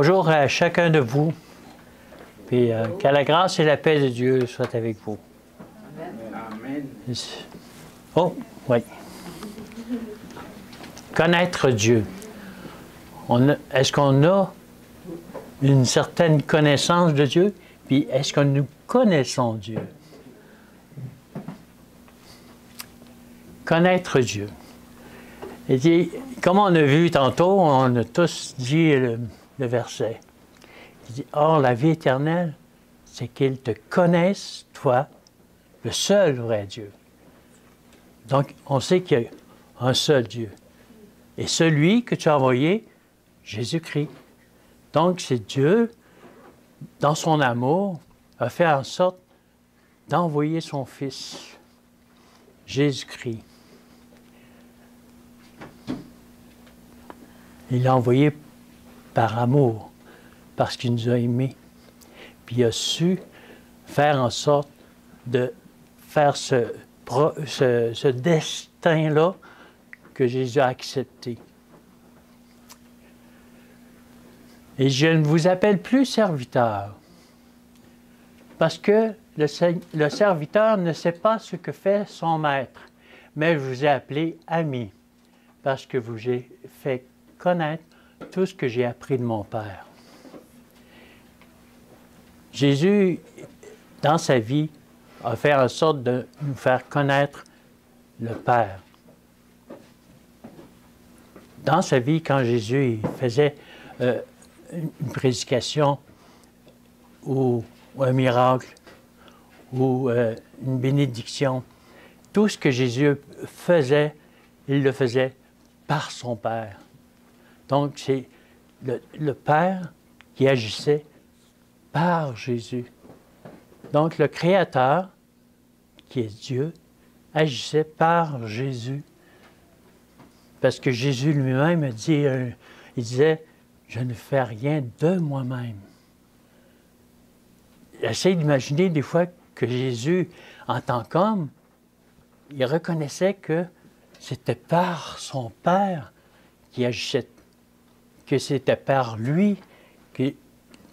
Bonjour à chacun de vous. Puis que la grâce et la paix de Dieu soient avec vous. Amen. Oh, oui. Connaître Dieu. Est-ce qu'on a une certaine connaissance de Dieu? Puis est-ce que nous connaissons Dieu? Connaître Dieu. Et dit, comme on a vu tantôt, on a tous dit le verset. Il dit, or la vie éternelle, c'est qu'ils te connaissent, toi, le seul vrai Dieu. Donc, on sait qu'il y a un seul Dieu. Et celui que tu as envoyé, Jésus-Christ. Donc, c'est Dieu, dans son amour, a fait en sorte d'envoyer son Fils, Jésus-Christ. Il l'a envoyé par amour, parce qu'il nous a aimés. Puis il a su faire en sorte de faire ce destin-là que Jésus a accepté. Et je ne vous appelle plus serviteur, parce que le serviteur ne sait pas ce que fait son maître, mais je vous ai appelé ami, parce que vous ai fait connaître tout ce que j'ai appris de mon Père. Jésus, dans sa vie, a fait en sorte de nous faire connaître le Père. Dans sa vie, quand Jésus faisait une prédication ou un miracle ou une bénédiction, tout ce que Jésus faisait, il le faisait par son Père. Donc, c'est le Père qui agissait par Jésus. Donc, le Créateur, qui est Dieu, agissait par Jésus. Parce que Jésus lui-même dit, il disait, « Je ne fais rien de moi-même. » J'essaie d'imaginer des fois que Jésus, en tant qu'homme, il reconnaissait que c'était par son Père qui agissait, que c'était par lui que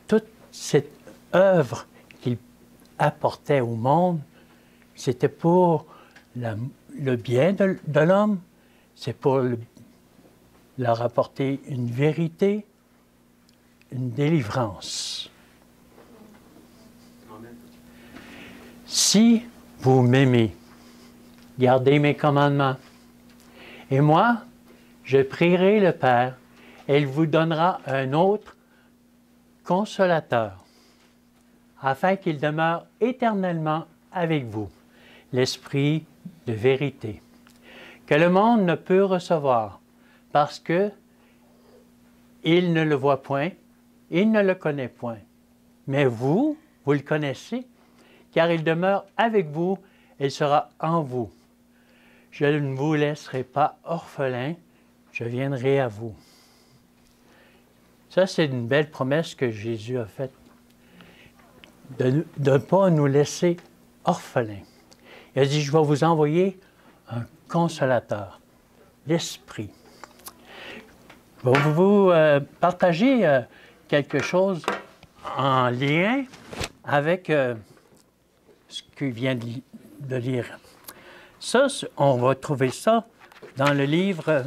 toute cette œuvre qu'il apportait au monde, c'était pour le bien de l'homme, c'est pour leur apporter une vérité, une délivrance. Amen. Si vous m'aimez, gardez mes commandements. Et moi, je prierai le Père, et il vous donnera un autre consolateur, afin qu'il demeure éternellement avec vous, l'Esprit de vérité, que le monde ne peut recevoir, parce que il ne le voit point, il ne le connaît point. Mais vous le connaissez, car il demeure avec vous et il sera en vous. Je ne vous laisserai pas orphelins, je viendrai à vous. Ça, c'est une belle promesse que Jésus a faite, de ne pas nous laisser orphelins. Il a dit, je vais vous envoyer un consolateur, l'Esprit. Je vais vous partager quelque chose en lien avec ce qu'il vient de lire. Ça, on va trouver ça dans le livre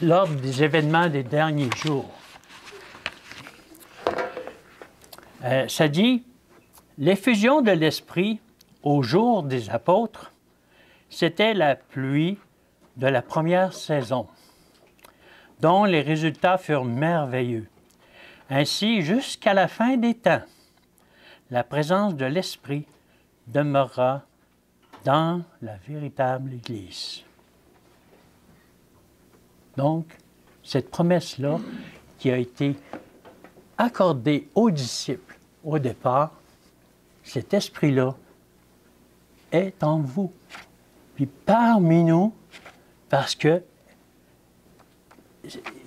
L'ordre des événements des derniers jours. Ça dit, l'effusion de l'Esprit au jour des apôtres, c'était la pluie de la première saison, dont les résultats furent merveilleux. Ainsi, jusqu'à la fin des temps, la présence de l'Esprit demeurera dans la véritable Église. Donc, cette promesse-là qui a été accordée aux disciples au départ, cet esprit-là est en vous. Puis parmi nous, parce que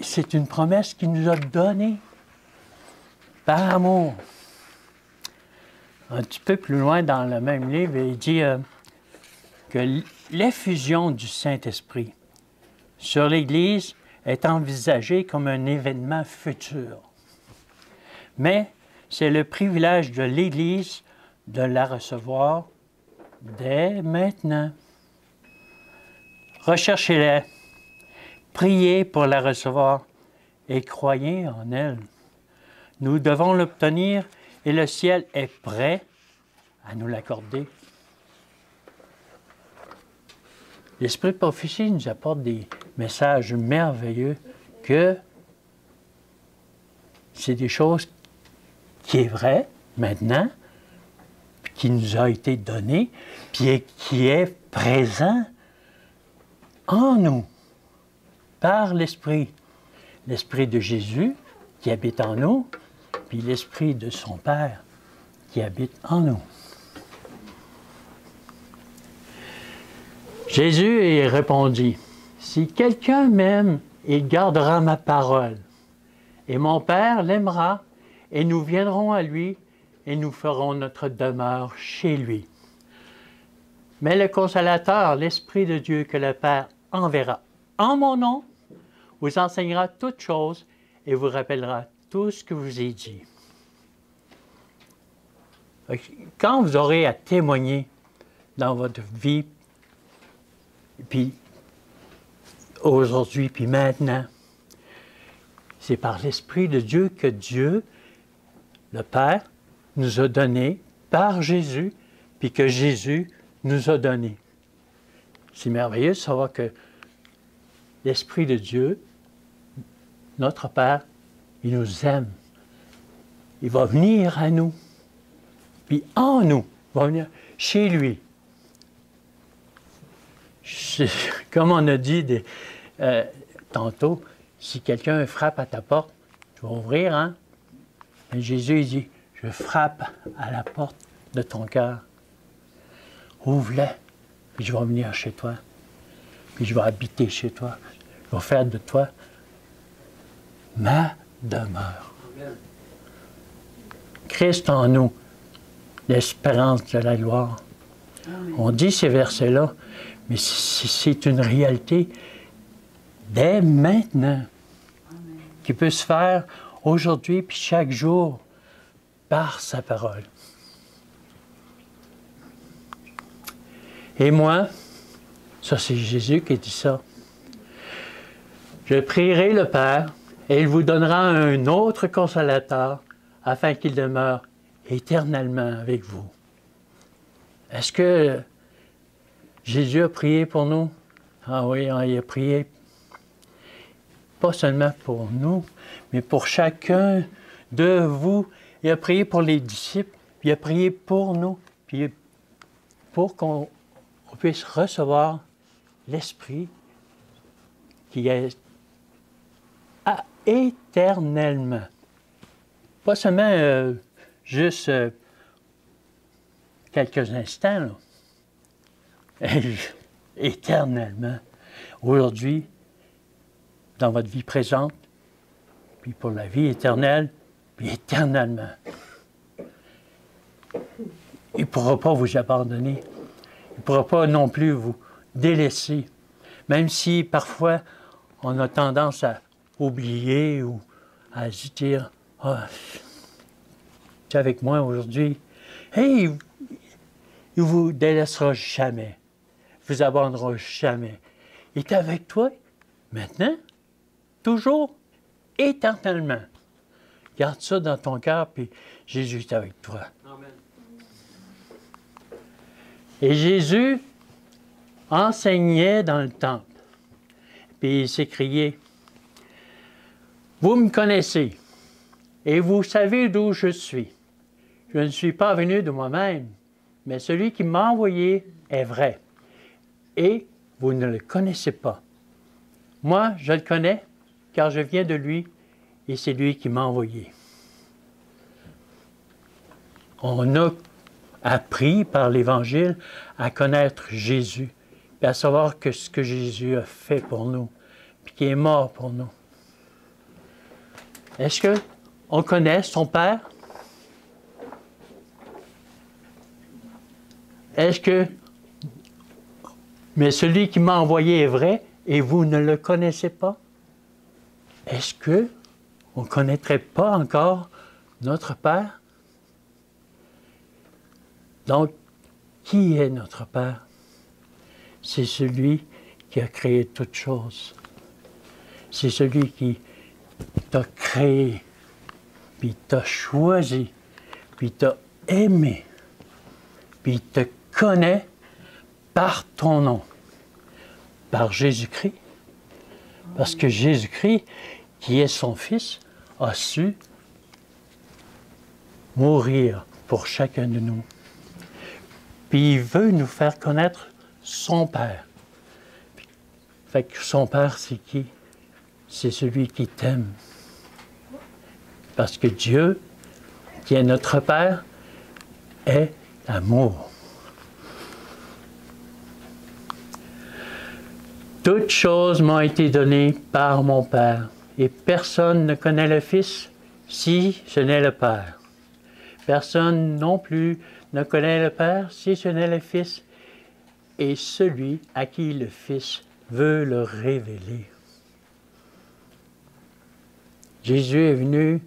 c'est une promesse qu'il nous a donnée par amour. Un petit peu plus loin dans le même livre, il dit que l'effusion du Saint-Esprit sur l'Église est envisagé comme un événement futur. Mais c'est le privilège de l'Église de la recevoir dès maintenant. Recherchez-la, priez pour la recevoir et croyez en elle. Nous devons l'obtenir et le ciel est prêt à nous l'accorder. L'Esprit de prophétie nous apporte des messages merveilleux que c'est des choses qui est vrai maintenant, qui nous a été donné, puis qui est présent en nous, par l'Esprit. L'Esprit de Jésus qui habite en nous, puis l'Esprit de son Père qui habite en nous. Jésus répondit, « Si quelqu'un m'aime, il gardera ma parole, et mon Père l'aimera, et nous viendrons à lui, et nous ferons notre demeure chez lui. Mais le Consolateur, l'Esprit de Dieu que le Père enverra en mon nom, vous enseignera toutes choses et vous rappellera tout ce que je vous ai dit. » Quand vous aurez à témoigner dans votre vie, puis aujourd'hui, puis maintenant, c'est par l'Esprit de Dieu que Dieu, le Père, nous a donné par Jésus, puis que Jésus nous a donné. C'est merveilleux de savoir que l'Esprit de Dieu, notre Père, il nous aime. Il va venir à nous, puis en nous, il va venir chez lui. Comme on a dit tantôt, si quelqu'un frappe à ta porte, tu vas ouvrir, hein? Et Jésus il dit, je frappe à la porte de ton cœur. Ouvre-la, puis je vais venir chez toi. Puis je vais habiter chez toi. Je vais faire de toi ma demeure. Amen. Christ en nous, l'espérance de la gloire. Amen. On dit ces versets-là, mais c'est une réalité dès maintenant, amen, qui peut se faire aujourd'hui puis chaque jour par sa parole. Et moi, ça c'est Jésus qui dit ça, je prierai le Père et il vous donnera un autre consolateur afin qu'il demeure éternellement avec vous. Est-ce que Jésus a prié pour nous? Ah oui, il a prié pas seulement pour nous, mais pour chacun de vous. Il a prié pour les disciples, puis il a prié pour nous, puis pour qu'on puisse recevoir l'Esprit qui est éternellement. Pas seulement juste quelques instants, là. Éternellement. Aujourd'hui, dans votre vie présente, puis pour la vie éternelle, puis éternellement. Il ne pourra pas vous abandonner. Il ne pourra pas non plus vous délaisser. Même si parfois on a tendance à oublier ou à se dire « Ah, tu es avec moi aujourd'hui. » Hey, il ne vous délaissera jamais. Il ne vous abandonnera jamais. Il est avec toi maintenant, toujours, éternellement. Garde ça dans ton cœur, puis Jésus est avec toi. Amen. Et Jésus enseignait dans le temple. Puis il s'écriait, « Vous me connaissez, et vous savez d'où je suis. Je ne suis pas venu de moi-même, mais celui qui m'a envoyé est vrai. Et vous ne le connaissez pas. Moi, je le connais, car je viens de lui, et c'est lui qui m'a envoyé. » On a appris par l'Évangile à connaître Jésus, et à savoir que ce que Jésus a fait pour nous, puis qu'il est mort pour nous. Est-ce qu'on connaît son Père? Est-ce que... Mais celui qui m'a envoyé est vrai, et vous ne le connaissez pas? Est-ce que on ne connaîtrait pas encore notre Père? Donc, qui est notre Père? C'est celui qui a créé toutes choses. C'est celui qui t'a créé, puis t'a choisi, puis t'a aimé, puis te connaît par ton nom, par Jésus-Christ. Parce que Jésus-Christ, qui est son Fils, a su mourir pour chacun de nous. Puis il veut nous faire connaître son Père. Fait que son Père, c'est qui? C'est celui qui t'aime. Parce que Dieu, qui est notre Père, est amour. Toutes choses m'ont été données par mon Père, et personne ne connaît le Fils si ce n'est le Père. Personne non plus ne connaît le Père si ce n'est le Fils, et celui à qui le Fils veut le révéler. Jésus est venu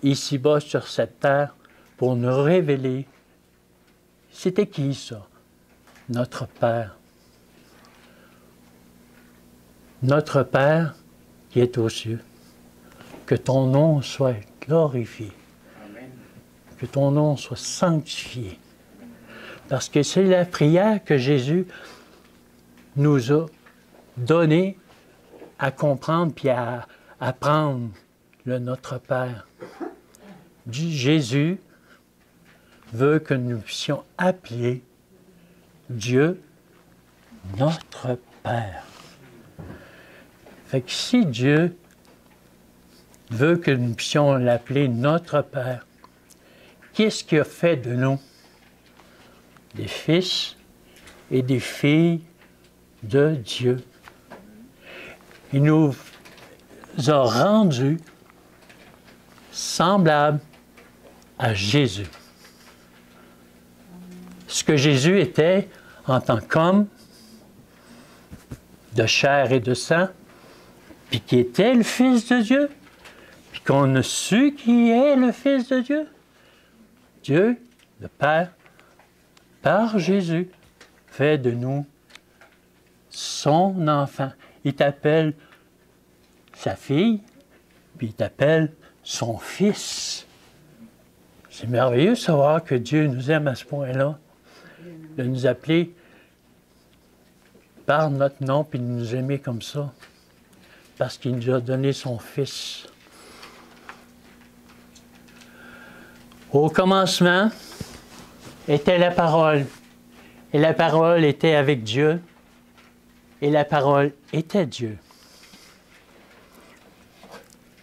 ici-bas sur cette terre pour nous révéler. C'était qui ça? Notre Père. Notre Père qui est aux cieux. Que ton nom soit glorifié. Amen. Que ton nom soit sanctifié. Parce que c'est la prière que Jésus nous a donnée à comprendre puis à apprendre le Notre Père. Jésus veut que nous puissions appeler Dieu notre Père. Fait que si Dieu veut que nous puissions l'appeler notre Père, qu'est-ce qu'il a fait de nous? Des fils et des filles de Dieu. Il nous a rendus semblables à Jésus. Ce que Jésus était en tant qu'homme, de chair et de sang, puis qui était le Fils de Dieu, puis qu'on a su qui est le Fils de Dieu. Dieu, le Père, par Jésus, fait de nous son enfant. Il t'appelle sa fille, puis il t'appelle son fils. C'est merveilleux de savoir que Dieu nous aime à ce point-là, de nous appeler par notre nom, puis de nous aimer comme ça, parce qu'il nous a donné son Fils. Au commencement était la parole, et la parole était avec Dieu, et la parole était Dieu.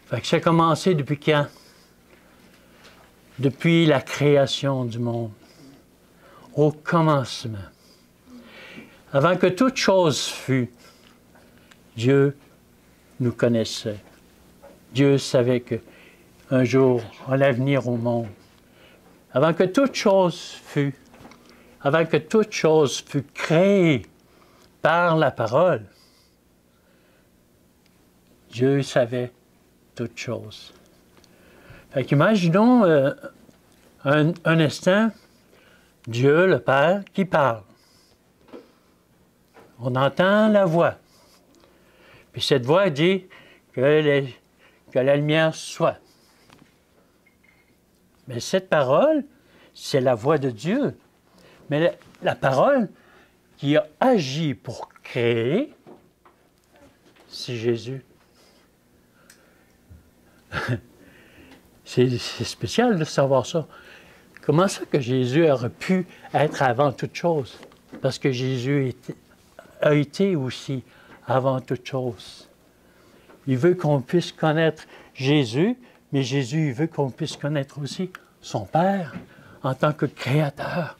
Fait que ça a commencé depuis quand? Depuis la création du monde. Au commencement. Avant que toute chose fût, Dieu nous connaissait. Dieu savait qu'un jour, on allait venir au monde. Avant que toute chose fût, avant que toute chose fût créée par la parole, Dieu savait toutes choses. Fait qu'imaginons un instant Dieu, le Père, qui parle. On entend la voix. Puis cette voix dit que la lumière soit. Mais cette parole, c'est la voix de Dieu. Mais la parole qui a agi pour créer, c'est Jésus. C'est spécial de savoir ça. Comment ça que Jésus aurait pu être avant toute chose? Parce que Jésus a été aussi avant toute chose. Il veut qu'on puisse connaître Jésus, mais Jésus il veut qu'on puisse connaître aussi son Père en tant que créateur,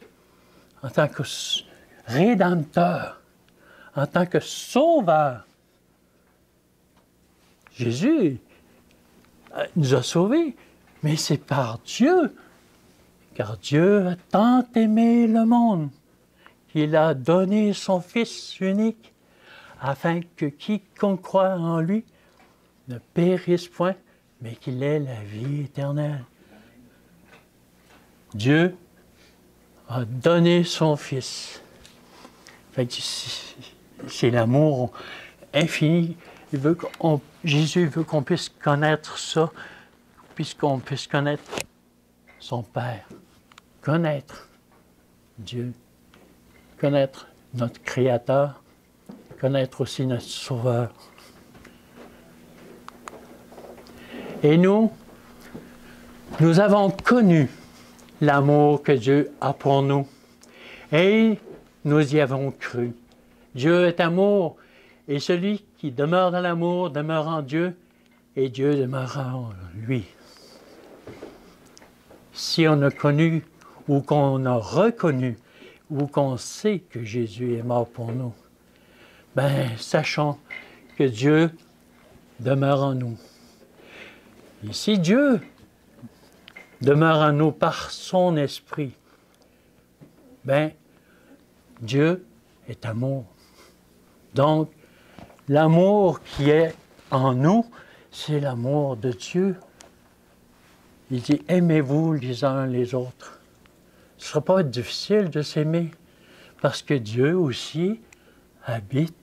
en tant que rédempteur, en tant que sauveur. Jésus nous a sauvés, mais c'est par Dieu, car Dieu a tant aimé le monde qu'il a donné son Fils unique, afin que quiconque croit en lui ne périsse point, mais qu'il ait la vie éternelle. Dieu a donné son Fils. Fait que c'est l'amour infini. Jésus veut qu'on puisse connaître ça, puisqu'on puisse connaître son Père, connaître Dieu, connaître notre Créateur, connaître aussi notre Sauveur. Et nous avons connu l'amour que Dieu a pour nous. Et nous y avons cru. Dieu est amour, et celui qui demeure dans l'amour demeure en Dieu, et Dieu demeure en lui. Si on a connu, ou qu'on a reconnu, ou qu'on sait que Jésus est mort pour nous, ben sachons que Dieu demeure en nous. Et si Dieu demeure en nous par son esprit, ben Dieu est amour. Donc, l'amour qui est en nous, c'est l'amour de Dieu. Il dit, aimez-vous les uns les autres. Ce ne sera pas difficile de s'aimer, parce que Dieu aussi habite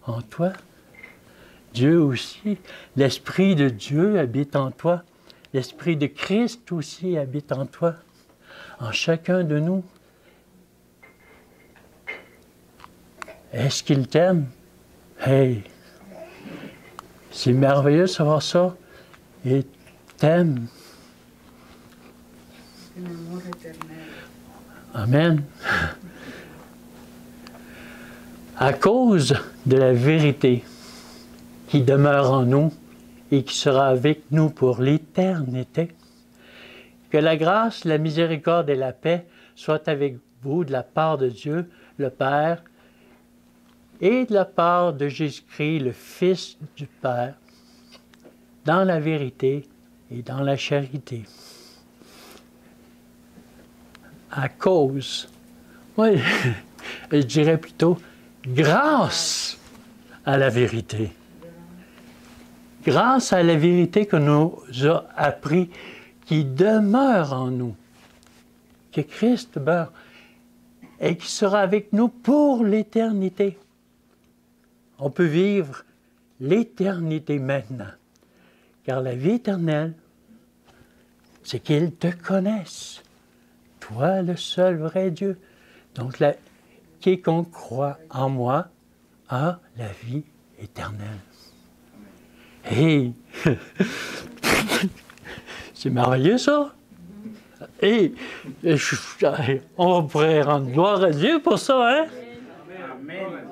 en toi. Dieu aussi, l'Esprit de Dieu habite en toi. L'Esprit de Christ aussi habite en toi, en chacun de nous. Est-ce qu'il t'aime? Hey! C'est merveilleux de savoir ça. Il t'aime. Un amour éternel. Amen. À cause de la vérité qui demeure en nous et qui sera avec nous pour l'éternité, que la grâce, la miséricorde et la paix soient avec vous de la part de Dieu, le Père, et de la part de Jésus-Christ, le Fils du Père, dans la vérité et dans la charité. À cause, moi, je dirais plutôt grâce à la vérité. Grâce à la vérité que nous a appris, qui demeure en nous, que Christ demeure et qui sera avec nous pour l'éternité. On peut vivre l'éternité maintenant, car la vie éternelle, c'est qu'ils te connaissent, toi le seul vrai Dieu. Donc, quiconque croit en moi a la vie éternelle. Hey! C'est merveilleux, ça! Et on pourrait rendre gloire à Dieu pour ça, hein? Amen.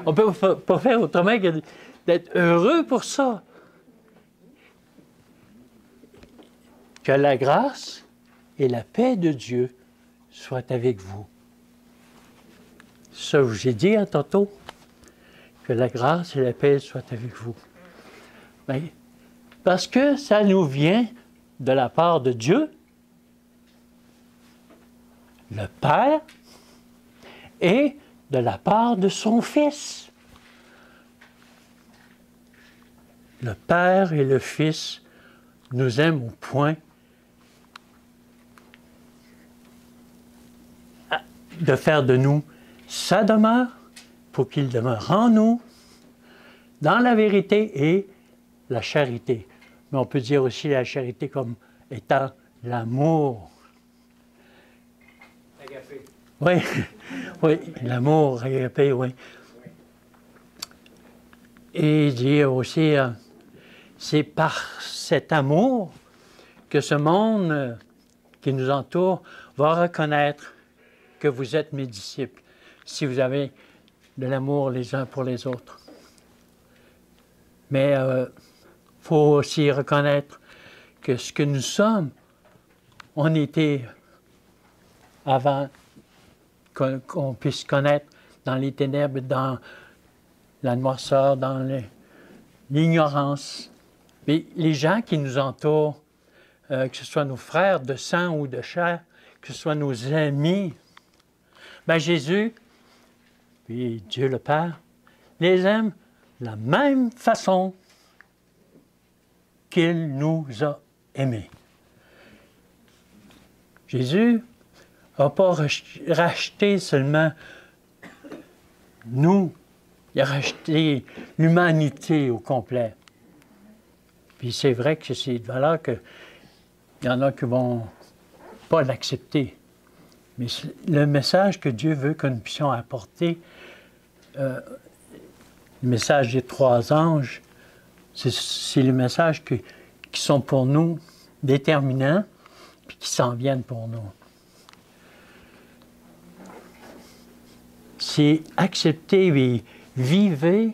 On ne peut pas faire autrement que d'être heureux pour ça. Que la grâce et la paix de Dieu soient avec vous. Ça, je vous ai dit tantôt, que la grâce et la paix soient avec vous. Mais, parce que ça nous vient de la part de Dieu, le Père, et de la part de son Fils. Le Père et le Fils nous aiment au point de faire de nous sa demeure pour qu'il demeure en nous, dans la vérité et la charité. Mais on peut dire aussi la charité comme étant l'amour. Agapé. Oui, oui, l'amour agapé, oui. Et dire aussi, c'est par cet amour que ce monde qui nous entoure va reconnaître que vous êtes mes disciples, si vous avez de l'amour les uns pour les autres. Mais faut aussi reconnaître que ce que nous sommes, on était avant qu'on puisse connaître dans les ténèbres, dans la noirceur, dans l'ignorance. Mais les gens qui nous entourent, que ce soit nos frères de sang ou de chair, que ce soit nos amis, bien Jésus puis Dieu le Père, les aime de la même façon qu'il nous a aimés. Jésus n'a pas racheté seulement nous, il a racheté l'humanité au complet. Puis c'est vrai que c'est de valeur qu'il y en a qui ne vont pas l'accepter. Mais le message que Dieu veut que nous puissions apporter, le message des 3 anges, c'est le message qui sont pour nous déterminants, puis qui s'en viennent pour nous. C'est accepter et vivre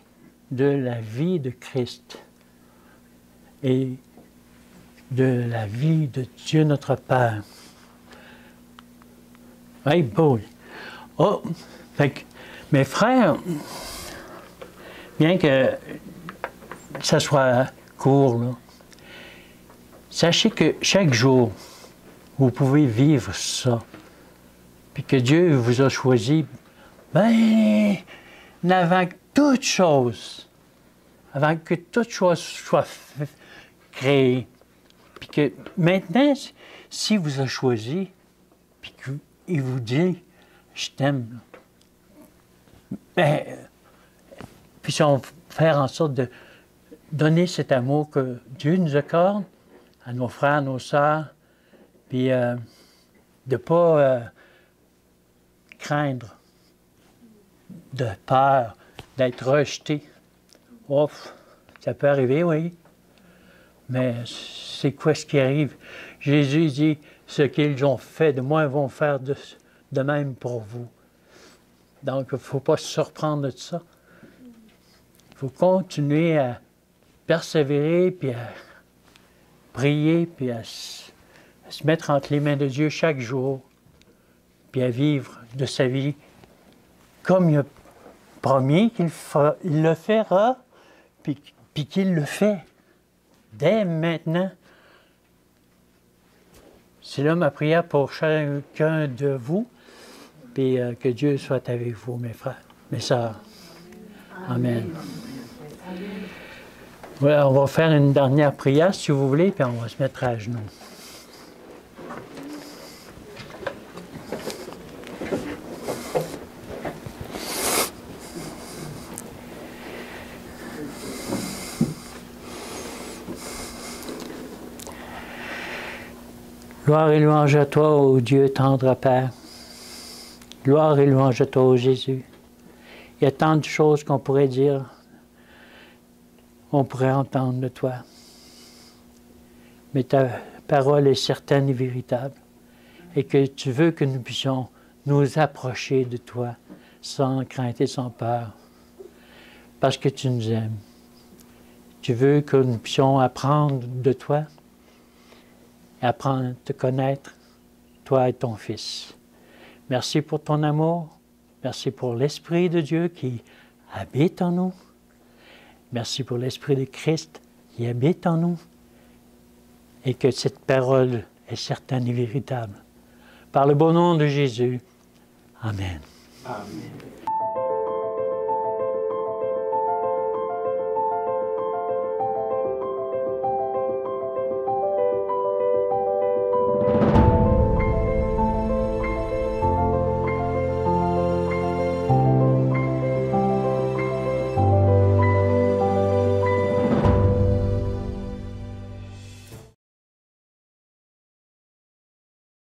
de la vie de Christ et de la vie de Dieu notre Père. Hey, beau. Oh, fait que, mes frères, bien que ça soit court, là, sachez que chaque jour, vous pouvez vivre ça, puis que Dieu vous a choisi, bien, avant que toute chose, avant que toute chose soit créée, puis que maintenant, si vous a choisi, puis qu'il vous dit, je t'aime, bien, puissions faire en sorte de donner cet amour que Dieu nous accorde à nos frères, à nos sœurs, puis de ne pas craindre, de peur, d'être rejeté. Ouf, ça peut arriver, oui. Mais c'est quoi ce qui arrive? Jésus dit, ce qu'ils ont fait de moi, ils vont faire de même pour vous. Donc, il ne faut pas se surprendre de ça. Il faut continuer à persévérer, puis à prier, puis à se mettre entre les mains de Dieu chaque jour, puis à vivre de sa vie comme il a promis qu'il le fera, puis qu'il le fait dès maintenant. C'est là ma prière pour chacun de vous, puis que Dieu soit avec vous, mes frères, mes sœurs. Amen. Voilà, on va faire une dernière prière, si vous voulez, puis on va se mettre à genoux. Gloire et louange à toi, ô Dieu tendre Père. Gloire et louange à toi, ô Jésus. Il y a tant de choses qu'on pourrait dire, on pourrait entendre de toi. Mais ta parole est certaine et véritable. Et que tu veux que nous puissions nous approcher de toi sans crainte et sans peur. Parce que tu nous aimes. Tu veux que nous puissions apprendre de toi. Apprendre à te connaître, toi et ton Fils. Merci pour ton amour. Merci pour l'Esprit de Dieu qui habite en nous. Merci pour l'Esprit de Christ qui habite en nous. Et que cette parole est certaine et véritable. Par le beau nom de Jésus. Amen. Amen.